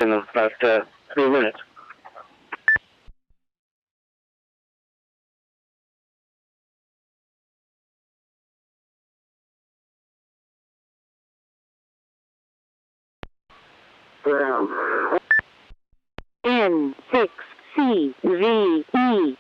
in about 3 minutes. N6CVE.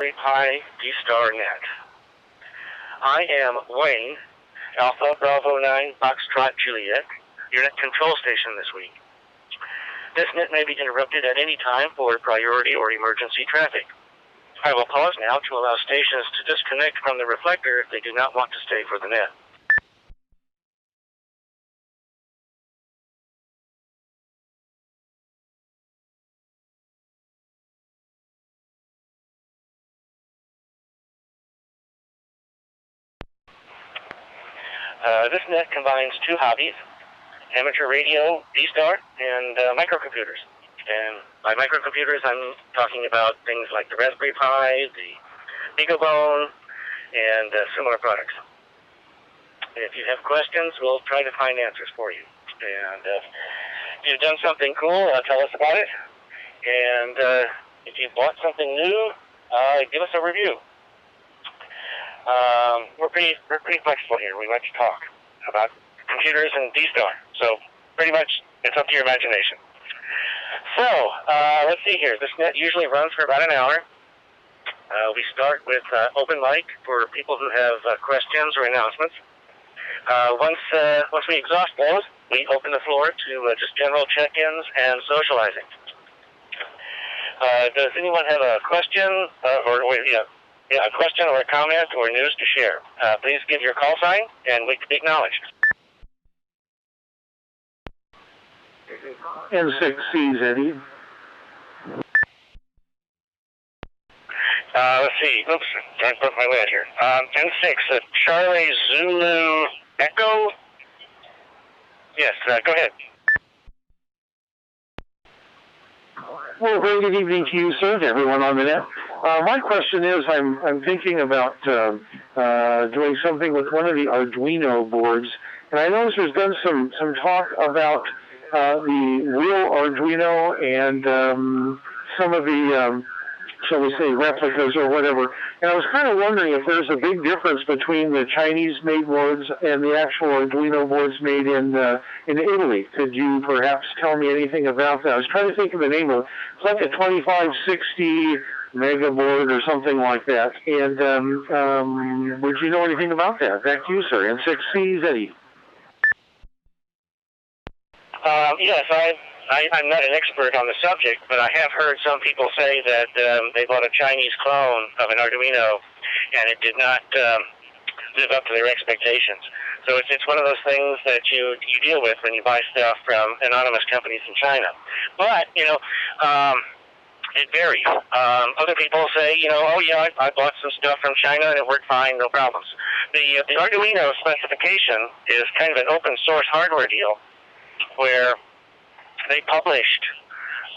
Hi, D-Star Net. I am Wayne, Alpha Bravo 9 Foxtrot Juliet, your net control station this week. This net may be interrupted at any time for priority or emergency traffic. I will pause now to allow stations to disconnect from the reflector if they do not want to stay for the net. This net combines two hobbies: amateur radio, D-Star, and microcomputers. And by microcomputers, I'm talking about things like the Raspberry Pi, the BeagleBone, and similar products. If you have questions, we'll try to find answers for you. And if you've done something cool, tell us about it. And if you bought something new, give us a review. We're pretty flexible here. We like to talk about computers and D-Star. So pretty much it's up to your imagination. So let's see here. This net usually runs for about an hour. We start with open mic for people who have questions or announcements. Once we exhaust those, we open the floor to just general check-ins and socializing. Does anyone have a question a question or a comment or news to share? Please give your call sign and we can be acknowledged. N6C, Eddie. Let's see. Oops, trying to put my lid here. N6, Charlie Zulu Echo. Yes, go ahead. Well, very good evening to you, sir, to everyone on the net. My question is, I'm thinking about doing something with one of the Arduino boards, and I noticed there's been some talk about the real Arduino and some of the shall we say, replicas or whatever. And I was kind of wondering if there's a big difference between the Chinese-made boards and the actual Arduino boards made in Italy. Could you perhaps tell me anything about that? I was trying to think of the name of it. It's like a 2560 mega board or something like that. And would you know anything about that? Back to you, sir. N6C, Eddie. Yes, I'm not an expert on the subject, but I have heard some people say that they bought a Chinese clone of an Arduino, and it did not live up to their expectations. So it's one of those things that you deal with when you buy stuff from anonymous companies in China. But, it varies. Other people say, oh yeah, I bought some stuff from China and it worked fine, no problems. The Arduino specification is kind of an open source hardware deal where they published,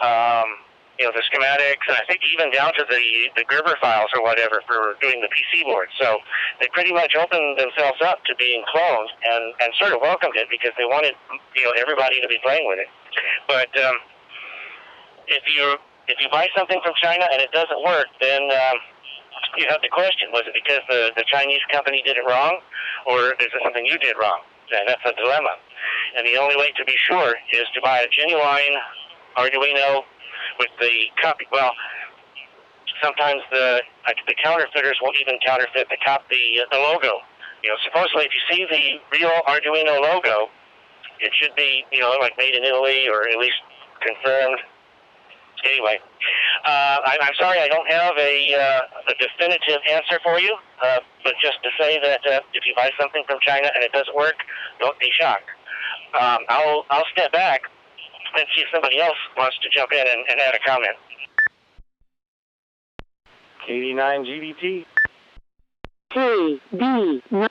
the schematics, and I think even down to the Gerber files or whatever for doing the PC board. So they pretty much opened themselves up to being cloned and sort of welcomed it because they wanted, everybody to be playing with it. But if you buy something from China and it doesn't work, then you have to question, was it because the Chinese company did it wrong, or is it something you did wrong? And that's a dilemma. And the only way to be sure is to buy a genuine Arduino with the copy. Well, sometimes the counterfeiters won't even counterfeit the logo. Supposedly if you see the real Arduino logo, it should be, like made in Italy or at least confirmed. Anyway, I'm sorry I don't have a definitive answer for you, but just to say that if you buy something from China and it doesn't work, don't be shocked. I'll step back and see if somebody else wants to jump in and add a comment. KD9 GDT. KD9.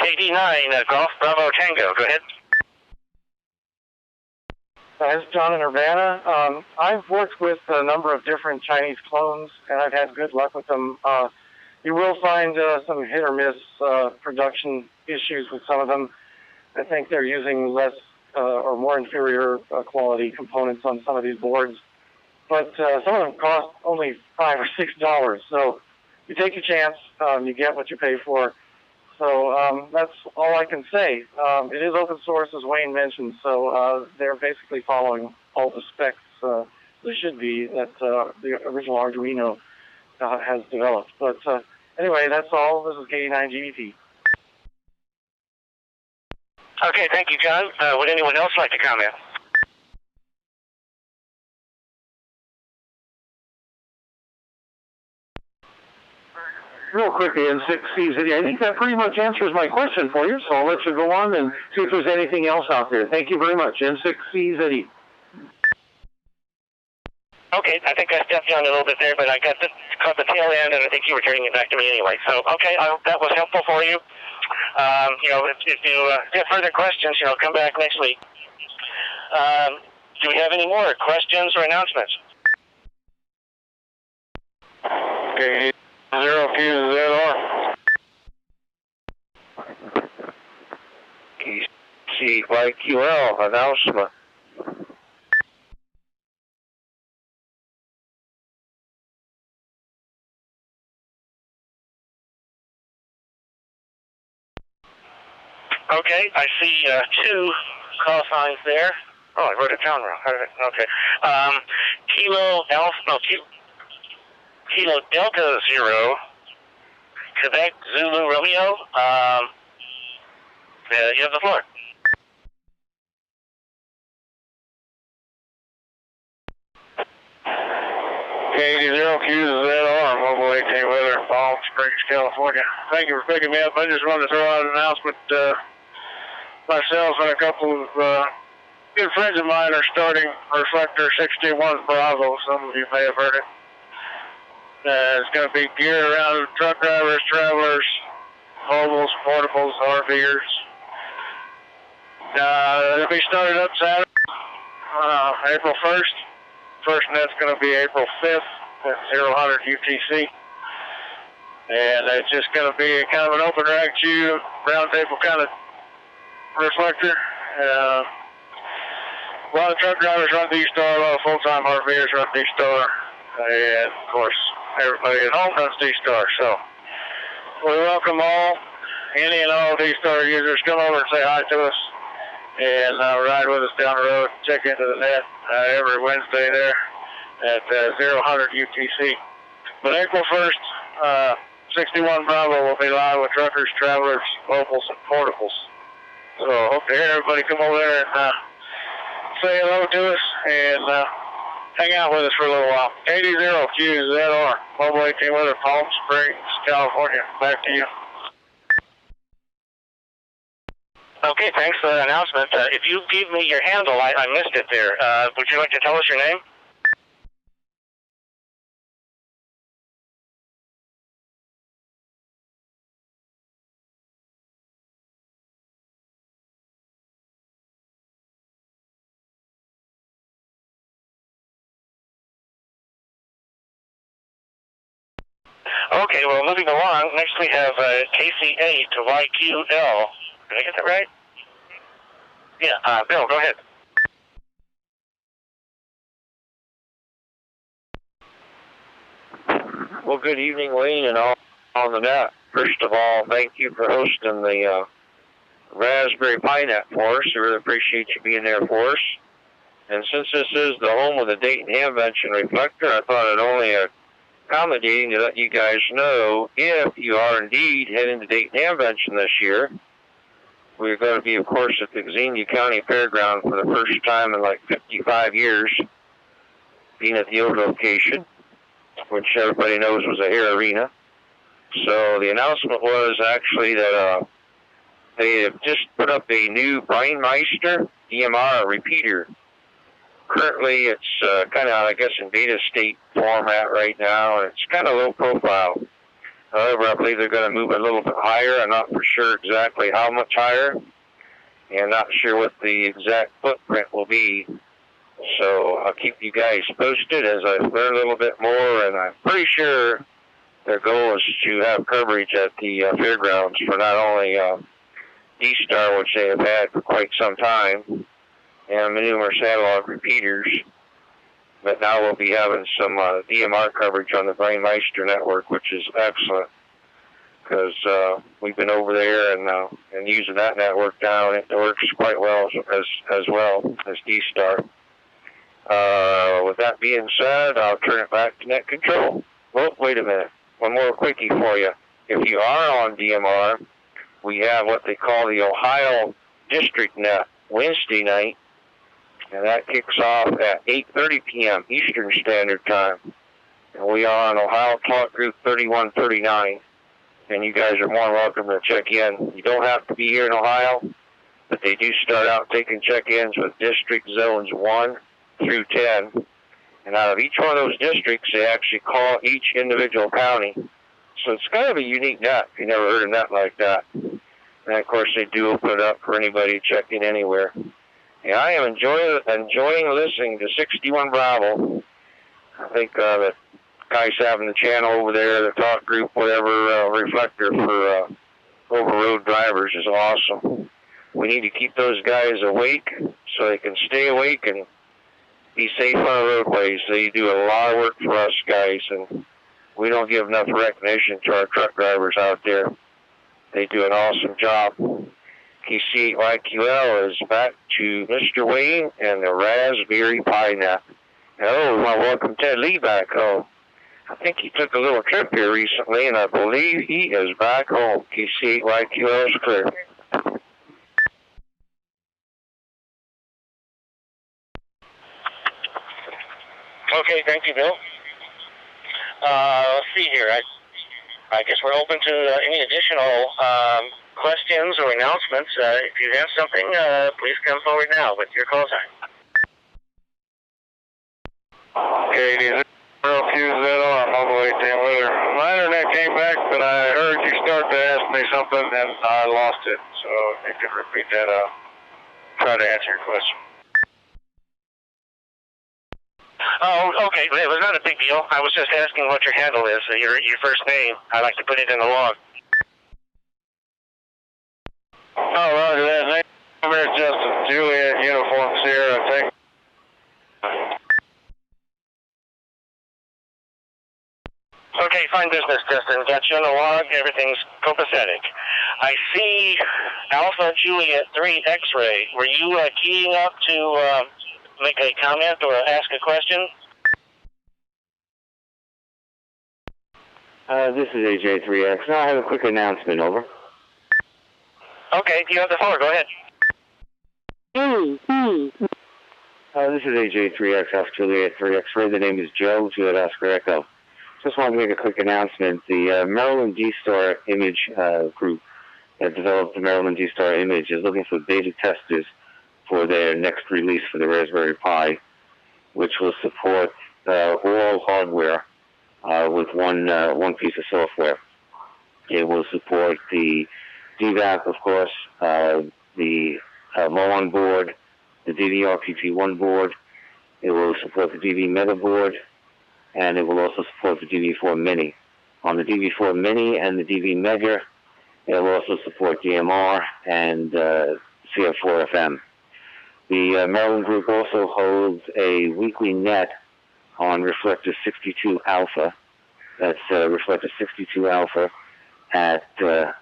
KD9 Golf Bravo Tango. Go ahead. This is John in Urbana. I've worked with a number of different Chinese clones, and I've had good luck with them. You will find some hit or miss production issues with some of them. I think they're using less or more inferior quality components on some of these boards. But some of them cost only $5 or $6. So you take your chance, you get what you pay for. So that's all I can say. It is open source, as Wayne mentioned, so they're basically following all the specs there should be that the original Arduino has developed. But anyway, that's all. This is KD9 GDT. Okay, thank you, John. Would anyone else like to comment? Real quickly, N6C, I think that pretty much answers my question for you, so I'll let you go on and see if there's anything else out there. Thank you very much. N6C. Okay, I think I stepped you on a little bit there, but I caught the tail end, and I think you were turning it back to me anyway. So, okay, that was helpful for you. If you have further questions, come back next week. Do we have any more questions or announcements? Okay, 0QZR. KCYQL announcement. Okay, I see two call signs there. Oh, I wrote it down wrong. Okay. Kilo Delta Zero, Quebec Zulu Romeo. You have the floor. KD0QZR, Mobile 18 Weather, Palm Springs, California. Thank you for picking me up. I just wanted to throw out an announcement. Myself and a couple of good friends of mine are starting Reflector 61 Bravo. Some of you may have heard it. It's going to be geared around truck drivers, travelers, mobiles, portables, RVers. It'll be started up Saturday, April 1st. First net's going to be April 5th at 0100 UTC. And it's just going to be kind of an open rack tube, round table kind of reflector. A lot of truck drivers run D-Star, a lot of full-time RVers run D-Star. And, of course, everybody at home. That's D-Star. So we welcome all, any and all D-Star users. Come over and say hi to us and ride with us down the road. Check into the net every Wednesday there at 0 UTC. But April 1st, 61 Bravo will be live with truckers, travelers, locals, and portables. So hope to hear everybody come over there and say hello to us and hang out with us for a little while. 80QZR, Mobile 18 Weather, Palm Springs, California. Back to you. Okay, thanks for the announcement. If you give me your handle, I missed it there. Would you like to tell us your name? Okay, well, moving along, next we have KCA to YQL. Did I get that right? Yeah, Bill, go ahead. Well, good evening, Wayne, and all on the net. First of all, thank you for hosting the Raspberry Pi Net for us. I really appreciate you being there for us. And since this is the home of the Dayton Hamvention Reflector, I thought it only accommodating to let you guys know if you are indeed heading to Dayton Hamvention this year. We're going to be, of course, at the Xenia County Fairground for the first time in like 55 years, being at the old location, which everybody knows was a Air Arena. So the announcement was actually that they have just put up a new Breinmeister DMR repeater. Currently, it's kind of, I guess, in beta state format right now, and it's kind of low profile. However, I believe they're going to move a little bit higher. I'm not for sure exactly how much higher, and not sure what the exact footprint will be. So I'll keep you guys posted as I learn a little bit more, and I'm pretty sure their goal is to have coverage at the fairgrounds for not only D-Star, which they have had for quite some time, and numerous analog repeaters, but now we'll be having some DMR coverage on the Breinmeister network, which is excellent, because we've been over there and using that network now, and it works quite well as well as D-Star. With that being said, I'll turn it back to Net Control. Well, wait a minute. One more quickie for you. If you are on DMR, we have what they call the Ohio District Net Wednesday night, and that kicks off at 8:30 p.m. Eastern Standard Time. And we are on Ohio Talk Group 3139, and you guys are more than welcome to check in. You don't have to be here in Ohio, but they do start out taking check-ins with District Zones 1 through 10. And out of each one of those districts, they actually call each individual county. So it's kind of a unique net, if you never heard a net like that. And of course, they do open it up for anybody checking anywhere. And I am enjoying listening to 61 Bravo. I think the guys having the channel over there, the talk group, whatever, reflector for over-road drivers is awesome. We need to keep those guys awake so they can stay awake and be safe on the roadways. They do a lot of work for us guys, and we don't give enough recognition to our truck drivers out there. They do an awesome job. KC8YQL is back to Mr. Wayne and the Raspberry Pi Net. Hello, we want to welcome Ted Lee back home. I think he took a little trip here recently, and I believe he is back home. KC8YQL is clear. Okay, thank you, Bill. Let's see here. I guess we're open to any additional questions or announcements. If you have something, please come forward now with your call time. Okay, 0QZR, Mobile 18 Weather. My internet came back, but I heard you start to ask me something, and I lost it. So if you could repeat that, I'll try to answer your question. Oh, okay. It was not a big deal. I was just asking what your handle is, your first name. I like to put it in the log. Oh, roger that. Name is Justin. Juliet Uniform Sierra. Thank you. robustness testing, got you on the log, everything's copacetic. I see Alpha Juliet 3 X-ray. Were you keying up to make a comment or ask a question? This is AJ3X. Now I have a quick announcement, over. Okay, you have the floor, go ahead. This is AJ3X, Alpha Juliet 3 X-ray. The name is Joe, Juliet Oscar Echo. Just wanted to make a quick announcement. The Maryland D-Star image group that developed the Maryland D-Star image is looking for beta testers for their next release for the Raspberry Pi, which will support all hardware with one piece of software. It will support the DVAP, of course, the MOON board, the DVR-PP1 board. It will support the DV Mega board, and it will also support the DV4 Mini. On the DV4 Mini and the DV Mega, it will also support DMR and CF4FM. The Maryland group also holds a weekly net on Reflector 62 Alpha. That's Reflector 62 Alpha at 2000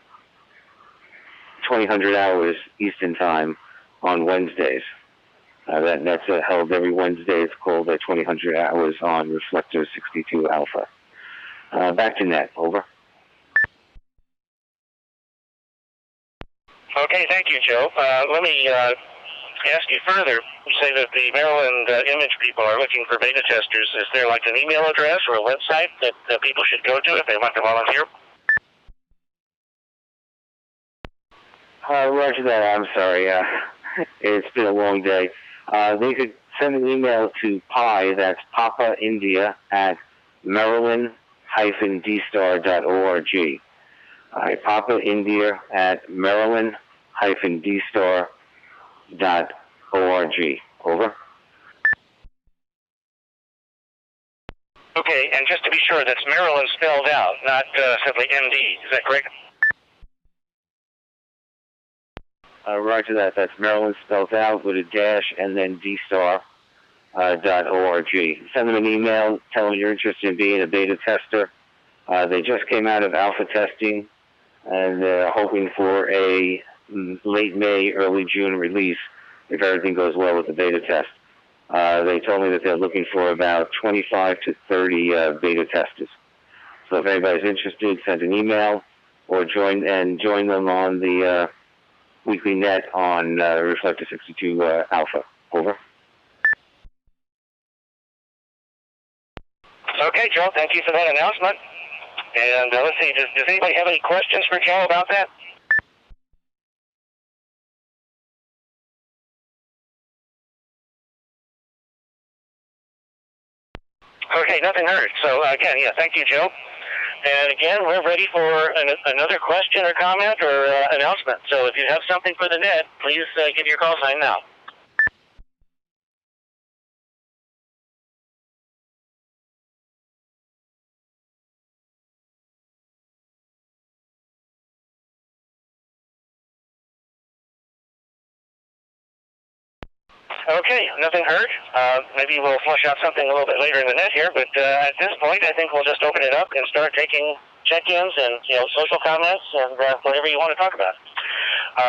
hours Eastern Time on Wednesdays. That's held every Wednesday. It's called 2000 hours on Reflector 62 Alpha. Back to net, over. Okay, thank you, Joe. Let me ask you further. You say that the Maryland image people are looking for beta testers. Is there like an email address or a website that people should go to if they want to volunteer? Roger that. I'm sorry. It's been a long day. They could send an email to Pi, that's Papa India, at Maryland-dstar.org. Papa India at Maryland-dstar.org. Over. Okay, and just to be sure, that's Maryland spelled out, not simply MD. Is that correct? Roger that. That's Maryland spelled out with a dash and then dstar.org. Send them an email, tell them you're interested in being a beta tester. They just came out of alpha testing, and they're hoping for a late May, early June release if everything goes well with the beta test. They told me that they're looking for about 25 to 30 beta testers. So if anybody's interested, send an email or join them on the weekly net on Reflector 62 Alpha. Over. Okay, Joe, thank you for that announcement. And let's see, does anybody have any questions for Joe about that? Okay, nothing heard. So again, yeah, thank you, Joe. And again, we're ready for another question or comment or announcement. So if you have something for the net, please give your call sign now. Okay, nothing heard. Maybe we'll flush out something a little bit later in the net here, but at this point, I think we'll just open it up and start taking check-ins and social comments and whatever you want to talk about,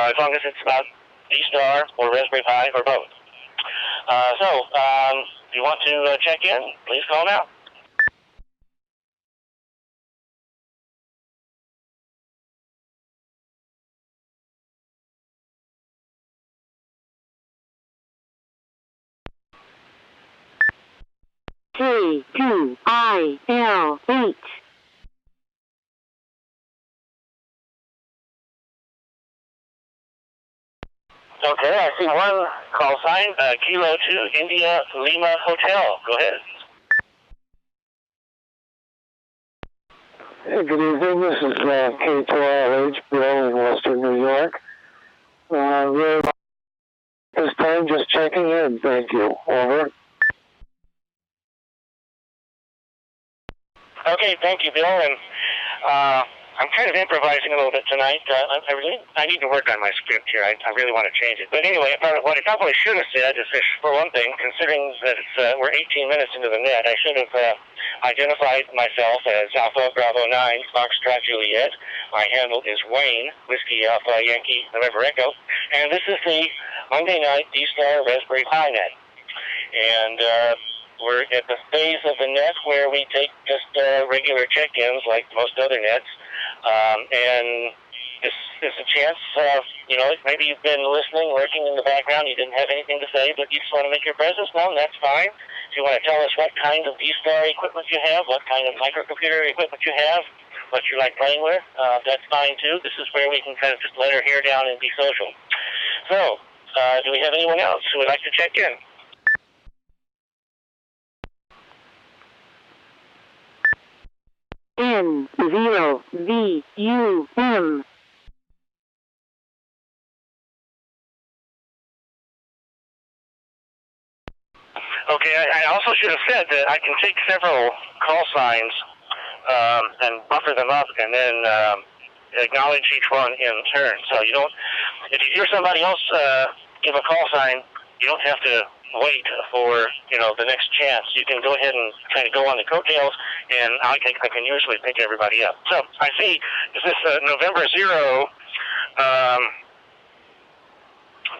as long as it's about D-Star or Raspberry Pi or both. So, if you want to check in, please call now. K2IL8. Okay, I see one call sign, Kilo 2 India Lima Hotel. Go ahead. Hey, good evening. This is K2IL8, Bill in Western New York. We're this time just checking in. Thank you. Over. Okay, thank you, Bill. And I'm kind of improvising a little bit tonight. I need to work on my script here. I really want to change it. But anyway, what I probably should have said is, for one thing, considering that we're 18 minutes into the net, I should have identified myself as Alpha Bravo 9 Foxtrot Juliet. My handle is Wayne, Whiskey Alpha Yankee November Echo, and this is the Monday night D-Star Raspberry Pi net. And we're at the phase of the net where we take just regular check-ins like most other nets. And this is a chance, maybe you've been listening, lurking in the background, you didn't have anything to say, but you just want to make your presence known, that's fine. If you want to tell us what kind of D-Star equipment you have, what kind of microcomputer equipment you have, what you like playing with, that's fine too. This is where we can kind of just let our hair down and be social. So, do we have anyone else who would like to check in? N0VUM. Okay, I also should have said that I can take several call signs and buffer them up and then acknowledge each one in turn. So you don't, if you hear somebody else give a call sign, you don't have to wait for, the next chance. You can go ahead and kind of go on the coattails, and I can usually pick everybody up. So I see, is this November 0,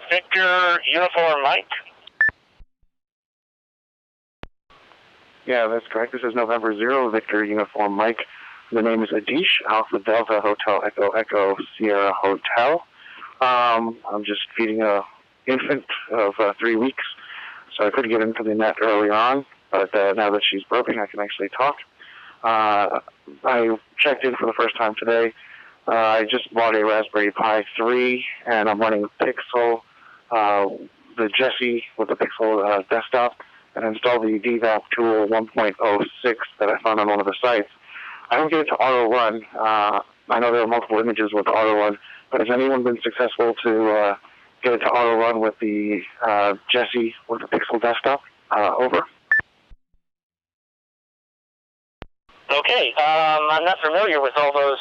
Victor Uniform Mike? Yeah, that's correct. This is November 0, Victor Uniform Mike. The name is Adish, Alpha Delta Hotel Echo Echo Sierra Hotel. I'm just feeding a infant of 3 weeks, so I couldn't get into the net earlier on, but now that she's broken, I can actually talk. I checked in for the first time today. I just bought a Raspberry Pi 3, and I'm running Pixel, the Jessie with the Pixel desktop, and installed the DVAP tool 1.06 that I found on one of the sites. I don't get it to auto run. I know there are multiple images with auto run, but has anyone been successful to get it to auto run with the Jessie with the Pixel desktop? Over. Okay, I'm not familiar with all those.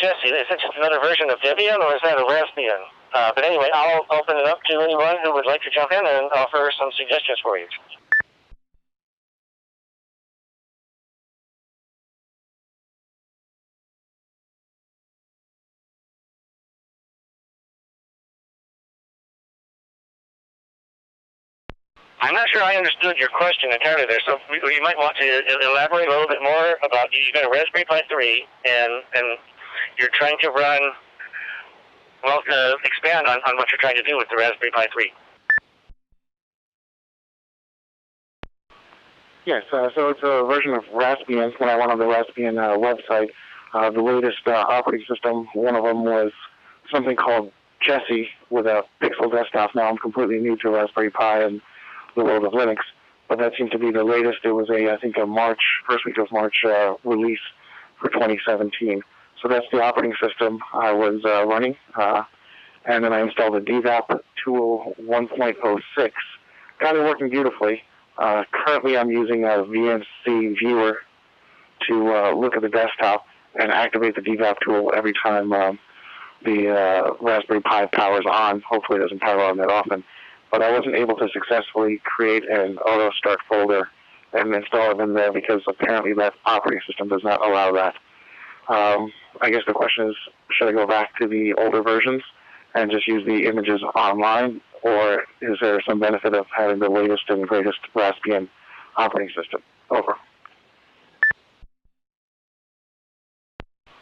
Jessie, is that just another version of Debian, or is that a Raspbian? But anyway, I'll open it up to anyone who would like to jump in and offer some suggestions for you. I'm not sure I understood your question entirely there, so you might want to elaborate a little bit more about, you've got a Raspberry Pi 3, and you're trying to run, expand on what you're trying to do with the Raspberry Pi 3. Yes, so it's a version of Raspbian. When I went on the Raspbian website, the latest operating system, one of them was something called Jessie with a Pixel desktop. Now I'm completely new to Raspberry Pi and the world of Linux, but that seemed to be the latest. It was I think a first week of March release for 2017. So that's the operating system I was running. And then I installed the DVAP tool 1.06. Got it working beautifully. Currently I'm using a VNC viewer to look at the desktop and activate the DVAP tool every time the Raspberry Pi powers on. Hopefully it doesn't power on that often. But I wasn't able to successfully create an auto start folder and install it in there because apparently that operating system does not allow that. I guess the question is, should I go back to the older versions and just use the images online, or is there some benefit of having the latest and greatest Raspbian operating system? Over.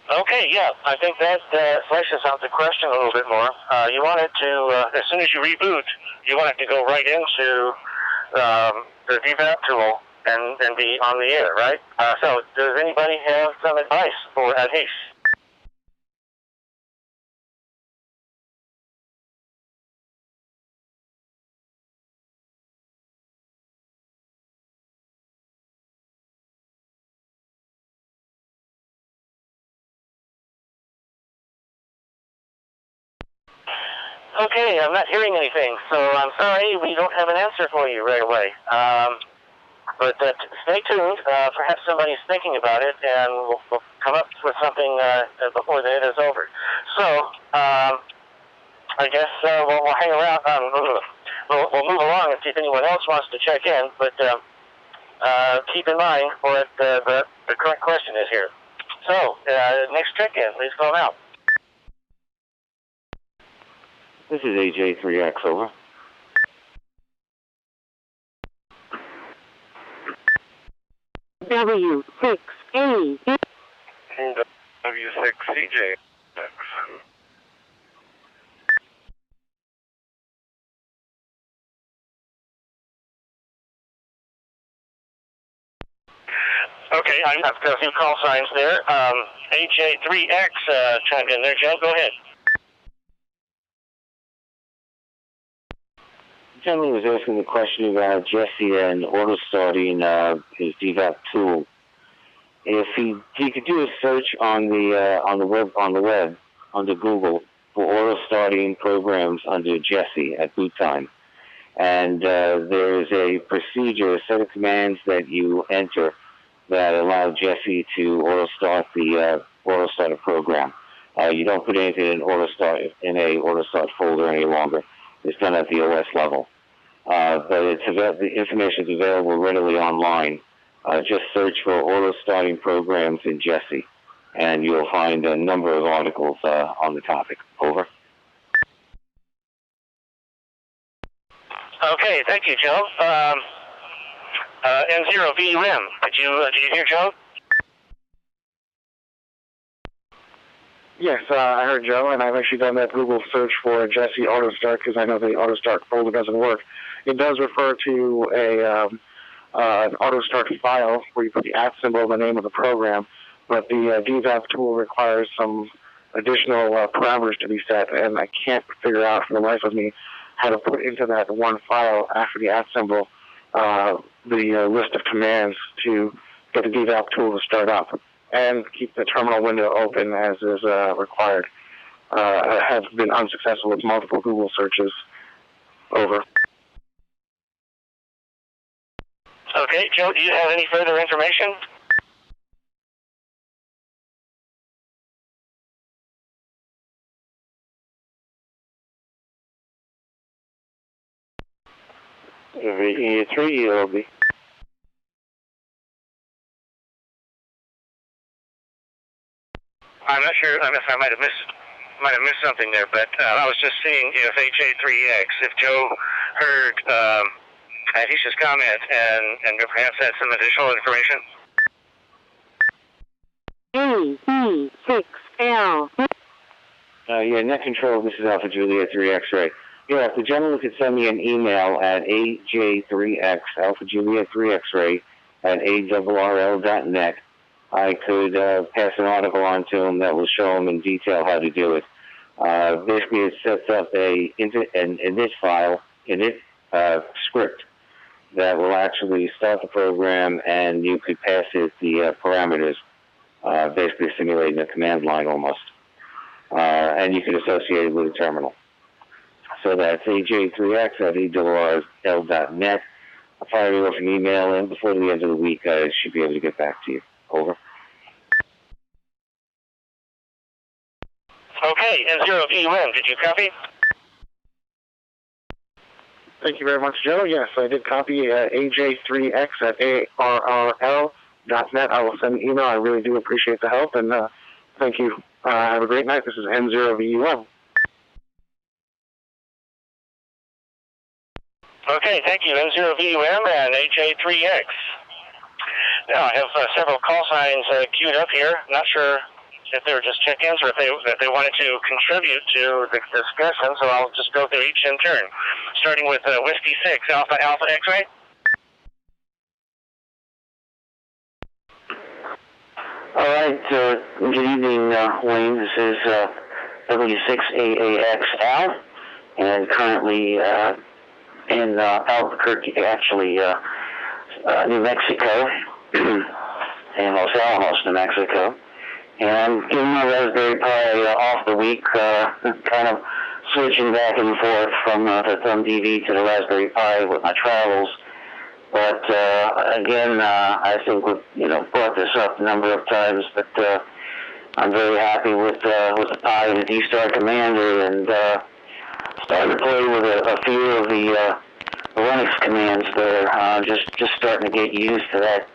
Okay, yeah, I think that fleshes out the question a little bit more. You want it to, as soon as you reboot, you want it to go right into the DVAP tool and be on the air, right? So, does anybody have some advice for Adish? Okay, I'm not hearing anything, so I'm sorry we don't have an answer for you right away. But stay tuned. Perhaps somebody's thinking about it, and we'll come up with something before the hit is over. So, I guess we'll hang around. We'll move along and see if anyone else wants to check in, but keep in mind what the correct question is here. So, next check-in, please call now. This is AJ3X, over. W6A. W6CJ. Okay, I've got a few call signs there. AJ3X chimed in there. Joe, go ahead. The gentleman was asking the question about Jesse and auto starting his DVAP tool. If he could do a search on the web under Google for auto starting programs under Jesse at boot time, and there is a procedure, a set of commands that you enter that allow Jesse to auto start the auto starter program. You don't put anything in a auto start folder any longer. It's done at the OS level. But the information is available readily online. Just search for auto starting programs in Jesse, and you'll find a number of articles on the topic. Over. Okay, thank you, Joe. N0VUM, did you hear Joe? Yes, I heard Joe, and I've actually done that Google search for Jesse Auto Start because I know the Auto Start folder doesn't work. It does refer to an Auto Start file where you put the @ symbol and the name of the program, but the DVAP tool requires some additional parameters to be set, and I can't figure out for the life of me how to put into that one file after the @ symbol the list of commands to get the DVAP tool to start up and keep the terminal window open as is required. I have been unsuccessful with multiple Google searches. Over. Okay, Joe, do you have any further information? V3 ELB. I'm not sure. I might have missed something there, but I was just seeing if AJ3X, if Joe heard Aisha's comment and perhaps had some additional information. AE6L. Yeah, net control. This is Alpha Juliet 3 X-ray. Yeah, if the gentleman could send me an email at AJ3X, Alpha Juliet 3 X-ray at ARRL.net, I could pass an article on to him that will show him in detail how to do it. Basically, it sets up an init file, init script that will actually start the program, and you could pass it the parameters, basically simulating a command line almost. And you could associate it with a terminal. So that's AJ3X at ARRL.net. I'll fire you off an email, and before the end of the week, I should be able to get back to you. Over. Okay, N0VUM, did you copy? Thank you very much, Joe. Yes, I did copy AJ3X at ARRL.net. I will send an email. I really do appreciate the help, and thank you. Have a great night. This is N0VUM. Okay, thank you, N0VUM and AJ3X. Now, I have several call signs queued up here. Not sure if they were just check-ins or if they wanted to contribute to the discussion, so I'll just go through each in turn. Starting with Whiskey 6, Alpha X-ray. All right, good evening, Wayne. This is W6AAXL, and currently in Albuquerque, actually, New Mexico, in Los Alamos, New Mexico. And I'm getting my Raspberry Pi off the week, kind of switching back and forth from the Thumb DV to the Raspberry Pi with my travels. But again, I think we've brought this up a number of times, but I'm very happy with the Pi and the D-Star Commander, and starting to play with a few of the Linux commands there. Just starting to get used to that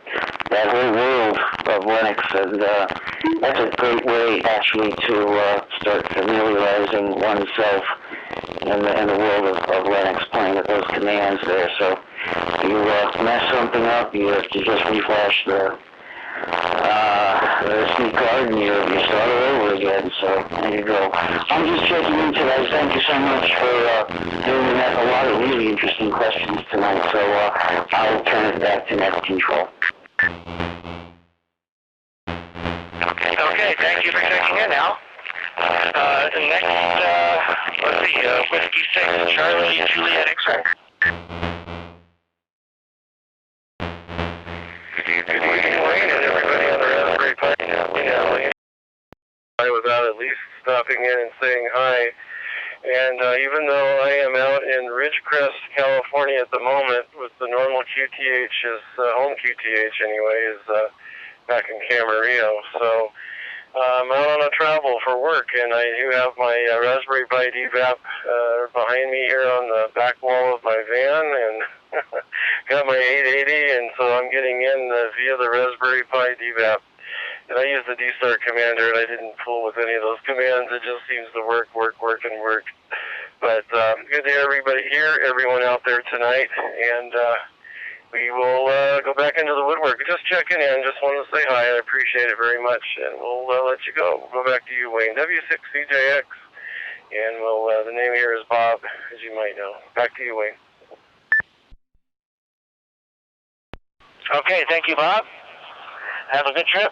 whole world of Linux, and that's a great way actually to start familiarizing oneself in the world of Linux, playing with those commands there. So you mess something up, you just refresh the SD card and you start all over again. So there you go. I'm just checking in today. Thank you so much for doing that. A lot of really interesting questions tonight. So I'll turn it back to Net Control. Okay, thank you for checking in, Al. Next, let's see, Whiskey 6, Charlie, Juliet, X-Ray. Good evening, Wayne, and everybody on the Raspberry Pi. I was out at least stopping in and saying hi. And even though I am out in Ridgecrest, California at the moment, with the normal QTH, home QTH anyway, is back in Camarillo. So I'm out on a travel for work, and I do have my Raspberry Pi DVAP behind me here on the back wall of my van, and got my 880, and so I'm getting in via the Raspberry Pi DVAP. And I use the D-Star Commander, and I didn't fool with any of those commands. It just seems to work. But good to everybody here, everyone out there tonight, and we will go back into the woodwork. Just checking in. Just want to say hi. I appreciate it very much, and we'll let you go. We'll go back to you, Wayne. W6CJX, and the name here is Bob, as you might know. Back to you, Wayne. Okay, thank you, Bob. Have a good trip.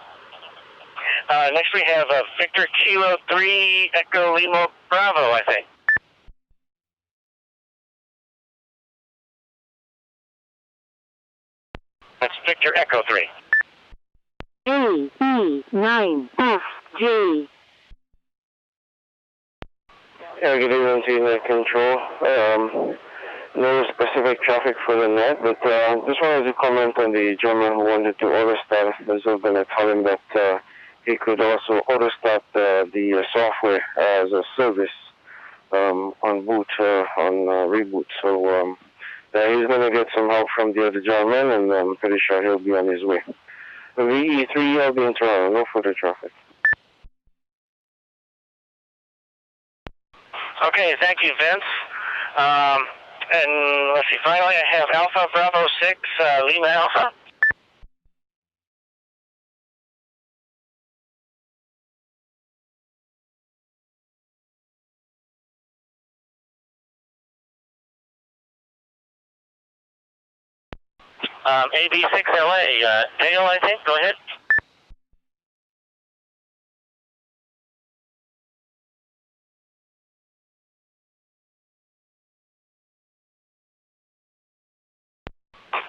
Next we have Victor Kilo 3 Echo Lima Bravo, I think. That's Victor Echo 3. AE9FJ. Yeah, good evening to Net Control. No specific traffic for the net, but just wanted to comment on the gentleman who wanted to auto-start. There's been a told him that he could also auto-start the software as a service on boot, on reboot. So he's going to get some help from the other gentleman, and I'm pretty sure he'll be on his way. The VE3 will be in Toronto, no further traffic. Okay, thank you, Vince. And let's see, finally I have Alpha Bravo 6, Lima Alpha. AB6LA, Dale, I think, go ahead.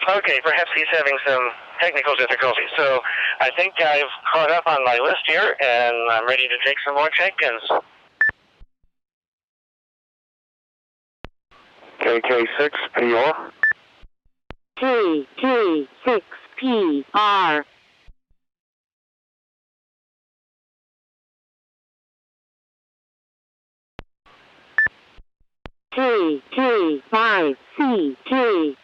Okay, perhaps he's having some technical difficulties. So I think I've caught up on my list here, and I'm ready to take some more check-ins. KK6PR. KK6PR. KK5CK.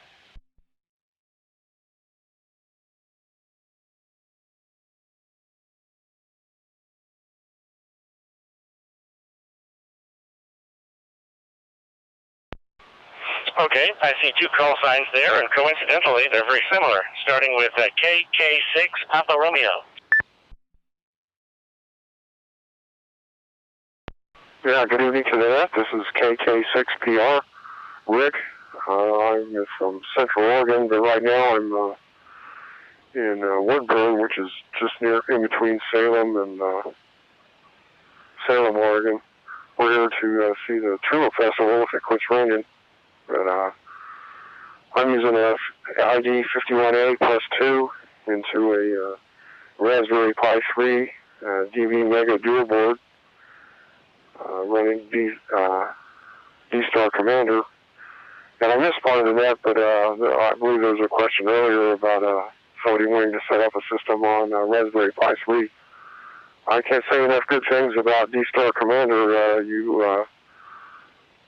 Okay, I see two call signs there, and coincidentally, they're very similar, starting with KK6 Papa Romeo. Yeah, good evening to the net. This is KK6PR. Rick, I'm from Central Oregon, but right now I'm in Woodburn, which is just in between Salem and Salem, Oregon. We're here to see the Tulip Festival if it quits raining. But I'm using a ID 51A plus 2 into a Raspberry Pi 3 DV Mega Dual board running D-Star Commander. And I missed part of the net, but I believe there was a question earlier about somebody wanting to set up a system on Raspberry Pi 3. I can't say enough good things about D-Star Commander.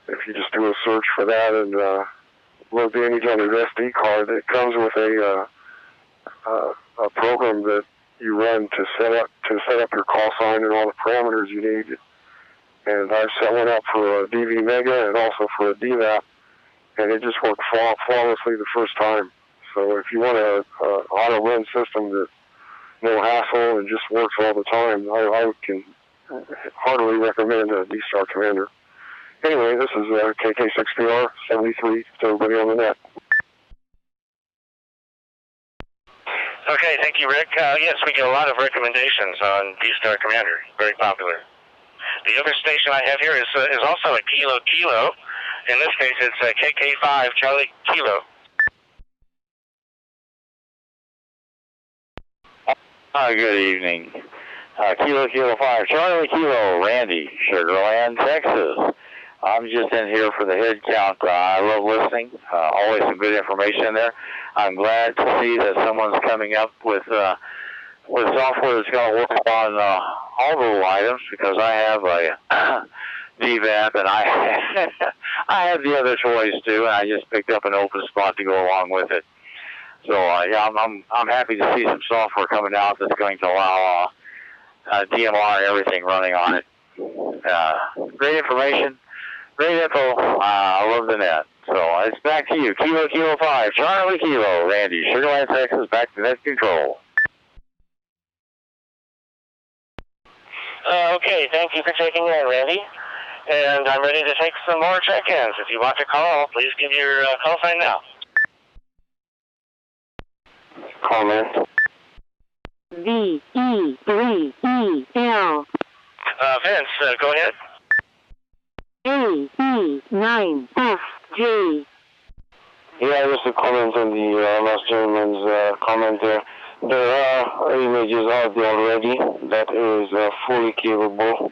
If you just do a search for that and load the Anytime SD card, it comes with a program that you run to set up your call sign and all the parameters you need. And I've set one up for a DV Mega and also for a DVAP, and it just worked flawlessly the first time. So if you want an auto-run system that no hassle and just works all the time, I can heartily recommend a D-Star Commander. Anyway, this is KK6PR 73 to everybody on the net. Okay, thank you, Rick. Yes, we get a lot of recommendations on D-Star Commander. Very popular. The other station I have here is also a Kilo Kilo. In this case, it's KK5 Charlie Kilo. Hi, good evening. Kilo Kilo 5 Charlie Kilo, Randy, Sugar Land, Texas. I'm just in here for the head count. I love listening. Always some good information there. I'm glad to see that someone's coming up with software that's going to work on all the little items, because I have a DVAP and I have the other toys too, and I just picked up an open spot to go along with it. So yeah, I'm happy to see some software coming out that's going to allow DMR and everything running on it. Great information. Great info. I love the net. So it's back to you. Kilo Kilo 5, Charlie Kilo, Randy, Sugar Land, Texas, back to net control. Okay, thank you for checking in, Randy. And I'm ready to take some more check-ins. If you want to call, please give your call sign now. Comment. VE3EL. Vince, go ahead. AE9FJ. Yeah, just a comment on the last gentleman's comment there. There are images out there already that is fully capable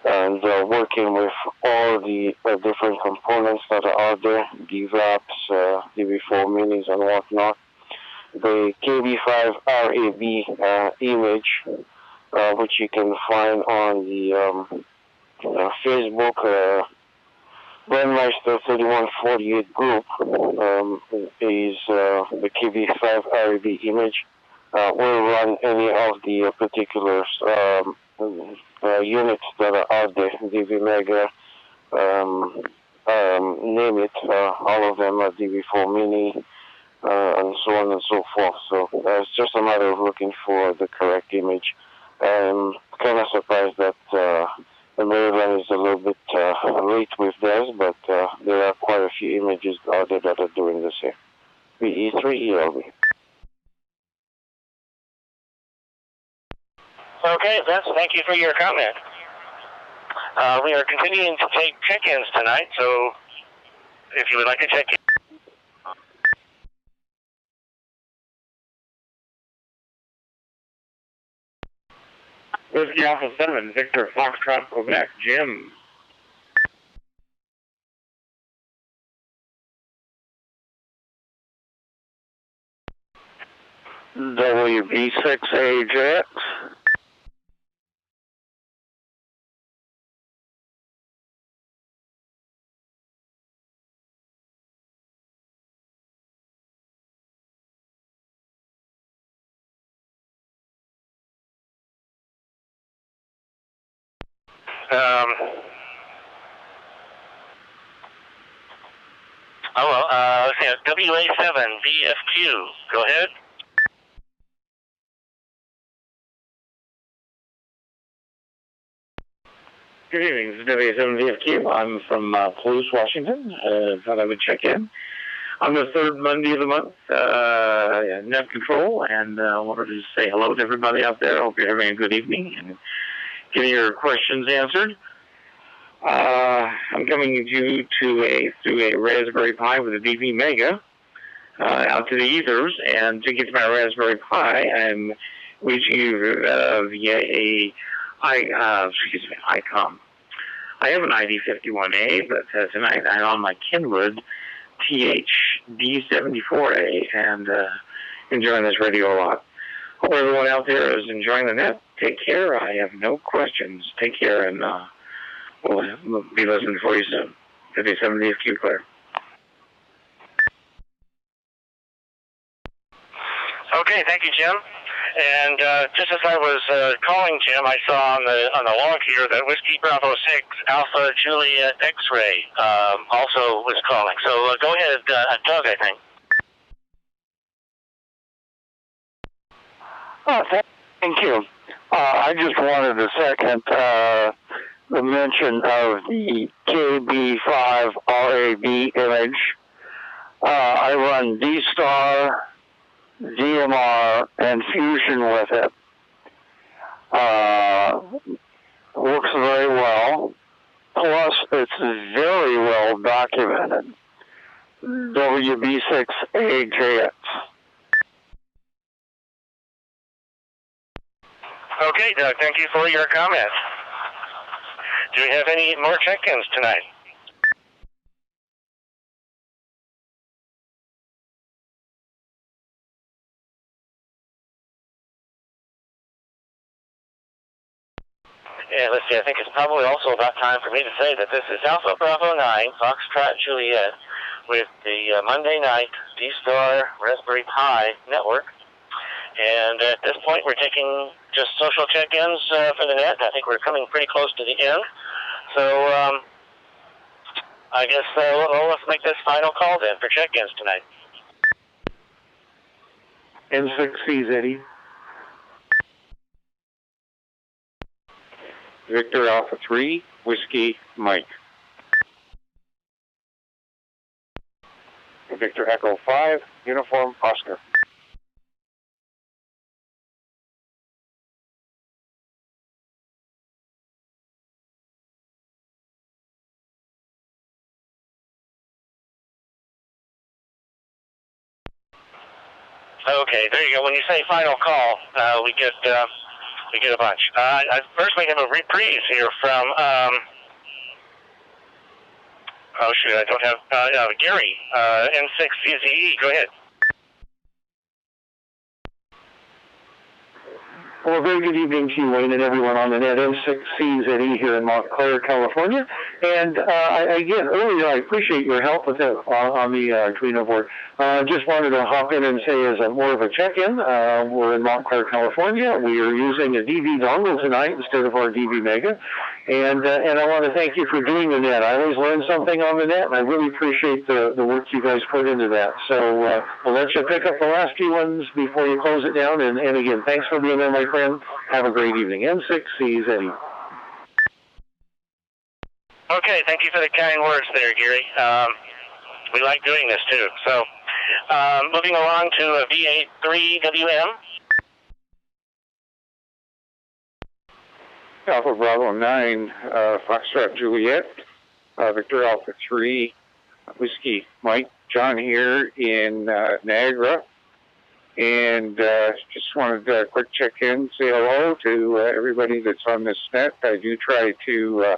and working with all the different components that are out there, DVAPs, DV4 minis and whatnot. The KB5 RAB image, which you can find on the Facebook Brandmeister 3148 group, is the KB5 RAB image. Will run any of the particular units that are out there, DV Mega, name it, all of them are DV4 Mini, and so on and so forth. So it's just a matter of looking for the correct image. I'm kind of surprised that the Maryland is a little bit late with theirs, but there are quite a few images out there that are doing the same. VE3ELB. Okay, Vince, thank you for your comment. We are continuing to take check-ins tonight, so if you would like to check in. Whiskey Alpha 7, Victor Foxtrot, Quebec, Jim. WB6AJX. Let's see, WA7, VFQ, go ahead. Good evening, this is WA7VFQ. I'm from Palouse, Washington. Thought I would check in on the third Monday of the month, net control, and wanted to say hello to everybody out there. Hope you're having a good evening and getting your questions answered. I'm coming to you through a Raspberry Pi with a DV Mega out to the ethers, and to get to my Raspberry Pi, I'm reaching you via a ICOM. I have an ID51A, but tonight I'm on my Kenwood THD74A and enjoying this radio a lot. Hope everyone out there is enjoying the net. take care. I have no questions. Take care, and we'll be listening for you soon. 57 DFQ, clear. Okay, thank you, Jim. And just as I was calling Jim, I saw on the log here that Whiskey Bravo 6 Alpha Juliet X-Ray also was calling. So go ahead, Doug, I think. Oh, thank you. I just wanted to second the mention of the KB5RAB image. I run D-Star, DMR, and Fusion with it. Works very well. Plus, it's very well documented. WB6AJX. Okay, Doug, thank you for your comment. Do we have any more check-ins tonight? Yeah, let's see, I think it's probably also about time for me to say that this is Alpha Bravo 9, Foxtrot Juliet, with the Monday night D-Star Raspberry Pi network. And at this point, we're taking just social check-ins for the net. I think we're coming pretty close to the end. So I guess let's make this final call then for check-ins tonight. N6C's, Eddie. Victor Alpha 3, Whiskey Mike. Victor Echo 5, Uniform Oscar. Okay, there you go. When you say final call, we get a bunch. I first we have a reprise here from oh shoot, I don't have Gary, N6CZE. Go ahead. Well, a very good evening to you, Wayne, and everyone on the net. N6C's Eddie here in Montclair, California. And again, earlier, I appreciate your help with it on the Arduino board. Just wanted to hop in and say, as more of a check-in, we're in Montclair, California. We are using a DV dongle tonight instead of our DV Mega. And I want to thank you for doing the net. I always learn something on the net, and I really appreciate the work you guys put into that. So we'll let you pick up the last few ones before you close it down. And again, thanks for being there, my friend. Have a great evening. N6C's, Eddie. Okay, thank you for the kind words there, Gary. We like doing this too. So moving along to V83WM. Alpha Bravo 9, Foxtrot Juliet, Victor Alpha 3, Whiskey Mike, John here in Niagara. And just wanted to quick check in, say hello to everybody that's on this net. I do try to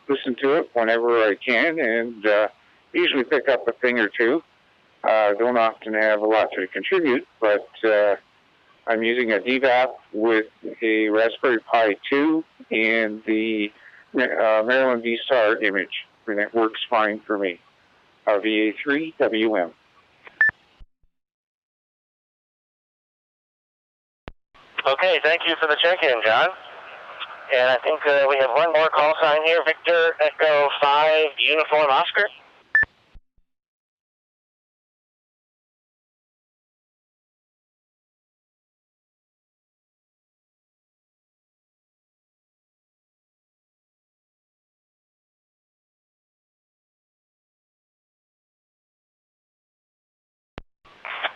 listen to it whenever I can, and usually pick up a thing or two. Don't often have a lot to contribute, but I'm using a DVAP with a Raspberry Pi 2 and the Maryland D-Star image, and it works fine for me. VA3WM. Okay, thank you for the check-in, John. And I think we have one more call sign here, Victor Echo 5 Uniform Oscar.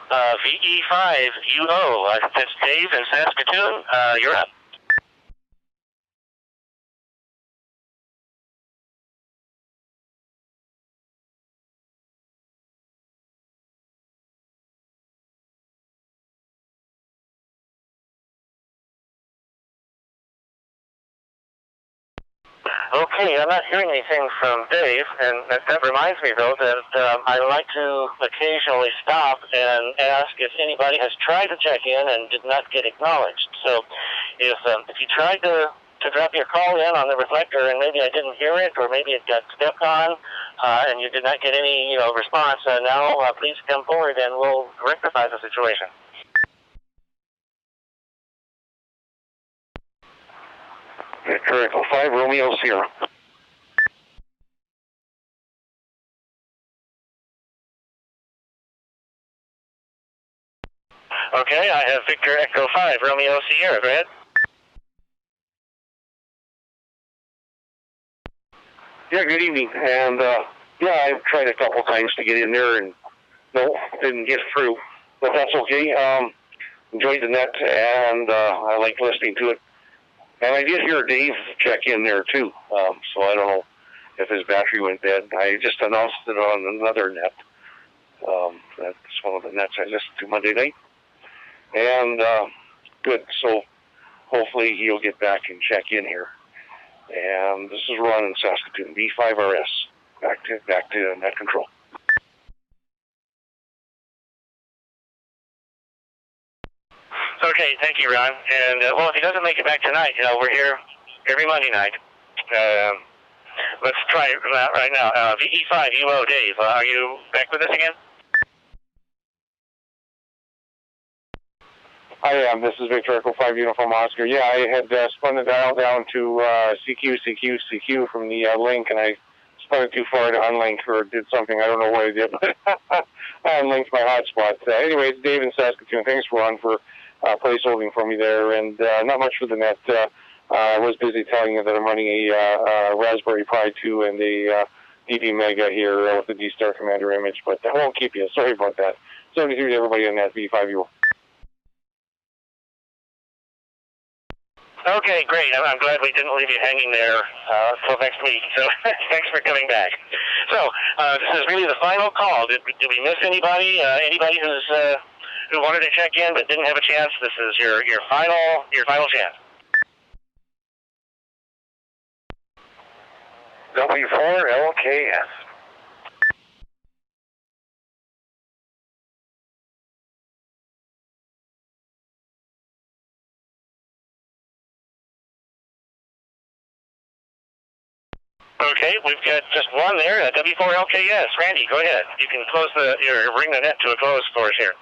VE5UO, that's Dave in Saskatoon. You're up. Okay, I'm not hearing anything from Dave, and that reminds me, though, that I like to occasionally stop and ask if anybody has tried to check in and did not get acknowledged. So If you tried to drop your call in on the reflector and maybe I didn't hear it or maybe it got stepped on and you did not get any response, now please come forward and we'll rectify the situation. Victor Echo 5, Romeo Sierra. Okay, I have Victor Echo 5, Romeo Sierra. Go ahead. Yeah, good evening. And I've tried a couple times to get in there and no, didn't get through. But that's okay. Enjoyed the net and I like listening to it. And I did hear Dave check in there too. So I don't know if his battery went dead. I just announced it on another net. That's one of the nets I listened to Monday night. And good. So hopefully he'll get back and check in here. And this is Ron in Saskatoon, B5RS. Back to net control. Okay, thank you, Ron. And well, if he doesn't make it back tonight, we're here every Monday night. Let's try it right now. VE5 UO Dave, are you back with us again? I am. This is Victor Echo 5 Uniform Oscar. Yeah, I had spun the dial down to CQ from the link, and I spun it too far to unlink or did something. I don't know what I did, but I unlinked my hotspot. Anyway, it's Dave in Saskatoon. Thanks, Ron, for placeholding for me there, and not much for the net. I was busy telling you that I'm running a Raspberry Pi 2 and a DV Mega here with the D-Star Commander image, but I won't keep you. Sorry about that. 73 to everybody on that V5U. Okay, great. I'm glad we didn't leave you hanging there till next week. So thanks for coming back. So this is really the final call. Did we miss anybody? Anybody who wanted to check in but didn't have a chance? This is your final chance. W4LKS. Okay, we've got just one there, W4LKS. Randy, go ahead. You can bring the net to a close for us here.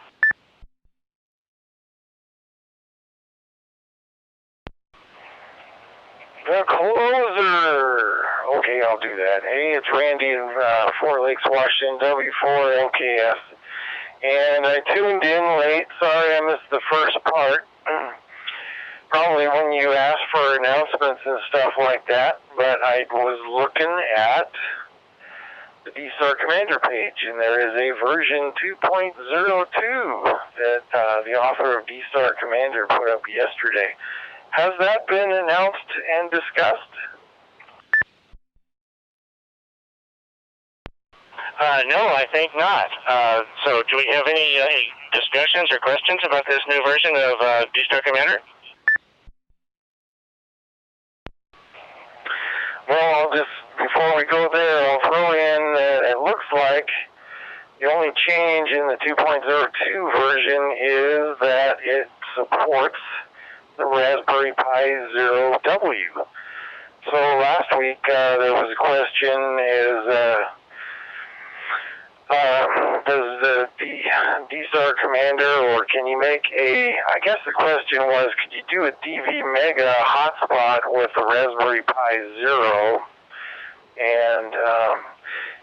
The closer. Okay, I'll do that. Hey, it's Randy in Fort Lakes, Washington, W4LKS. And I tuned in late. Sorry I missed the first part. Probably when you asked for announcements and stuff like that. But I was looking at the D-Star Commander page, and there is a version 2.02 that the author of D-Star Commander put up yesterday. Has that been announced and discussed? No, I think not. So do we have any discussions or questions about this new version of D-Star Commander? Well, before we go there, I'll throw in that it looks like the only change in the 2.02 version is that it supports the Raspberry Pi Zero-W. So last week there was a question, does the D-Star Commander, or can you make I guess the question was, could you do a DV Mega hotspot with the Raspberry Pi Zero? And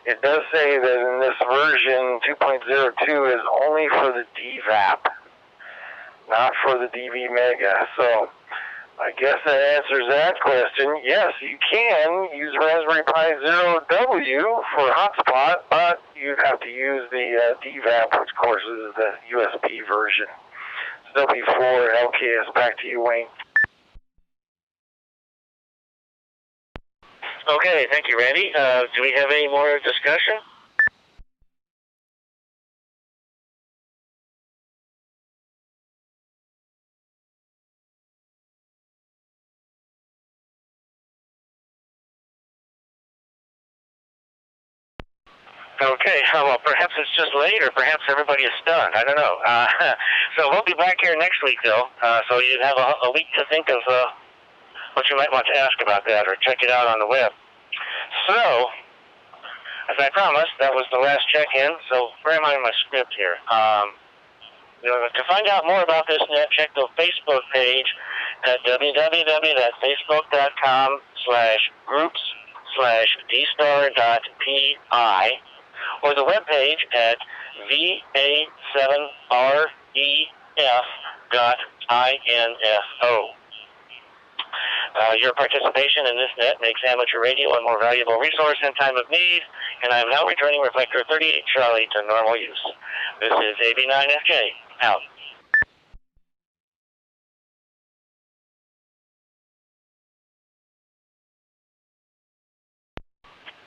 it does say that in this version, 2.02 is only for the DVAP, not for the DV Mega. So I guess that answers that question. Yes, you can use Raspberry Pi Zero-W for hotspot, but you have to use the DVAP, which of course is the USB version. So W4LKS, back to you, Wayne. Okay, thank you, Randy. Do we have any more discussion? Okay, well, perhaps it's just late, or perhaps everybody is stunned. I don't know. So we'll be back here next week, though. So you have a week to think of what you might want to ask about that, or check it out on the web. So, as I promised, that was the last check-in. So where am I in my script here? To find out more about this net, check the Facebook page at www.facebook.com/groups/dstar.pi, or the webpage at va7ref.info. Your participation in this net makes amateur radio a more valuable resource in time of need, and I am now returning Reflector 38 Charlie to normal use. This is AB9FJ, out.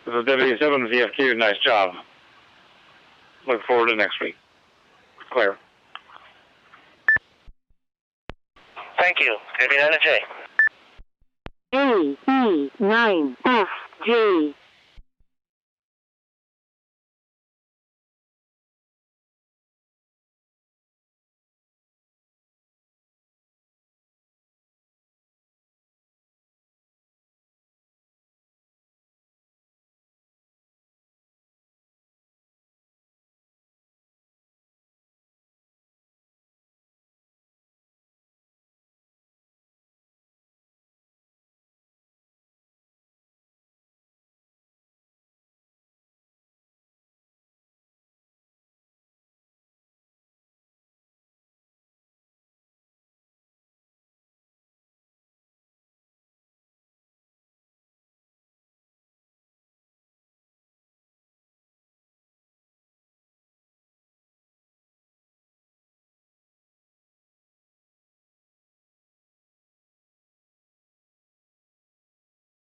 This is W7ZFQ. Nice job. Look forward to next week. Claire. Thank you, AB9FJ. A-E-9-F-J.